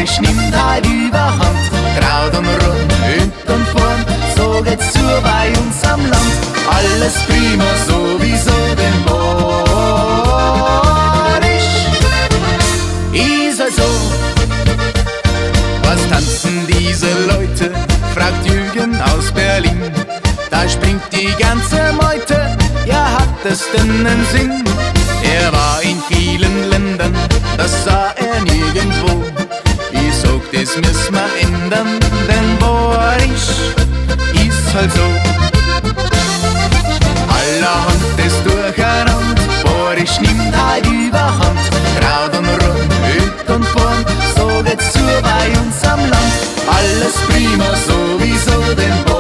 Boris nimmt halt überhand. Kraut und Rum, hinten und vorn, so geht's zu bei uns am Land. Alles prima, sowieso den Boris. Ist halt so. Was tanzen diese Leute? Fragt Jürgen aus Berlin. Da springt die ganze Meute, ja hat es denn einen Sinn? Er war in vielen Ländern, das sah er nirgendwo. Ich sag, das müssen wir ändern, denn Boris ist halt so. Allerhand ist durcheinander, Boris nimmt halt überhand. Kraut und Rum, hinten und vorn, so geht's zu bei uns am Land. Alles prima, sowieso den Boris.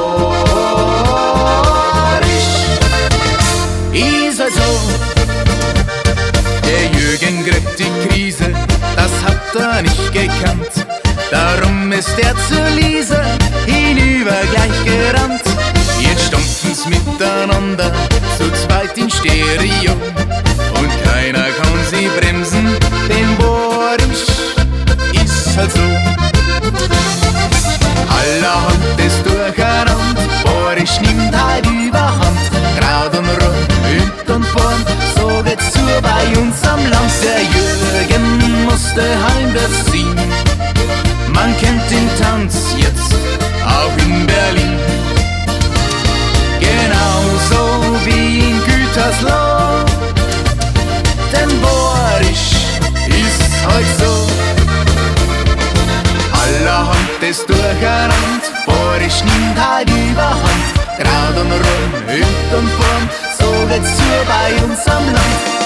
Ist halt so. Der Jürgen kriegt die Krise, das hat er nicht gekannt. Darum ist er zur Liese hinüber gleich gerannt. Jetzt stampfen's miteinander, zu zweit in Stereo. Und keiner kann sie bremsen, denn Boris ist halt so. Allerhand ist durcheinander, Boris nimmt halt überhand. Kraut und Rum, hinten und vorn, so geht's zu bei uns am Land. Der Jürgen musste heimwärts ziehen, man kennt den Tanz jetzt auch in Berlin. Genauso wie in Gütersloh, denn Boris ist heut so. Allerhand ist durcheinander, Boris nimmt halt überhand. Kraut und Rum, hinten und vorn, so geht's zu bei uns am Land.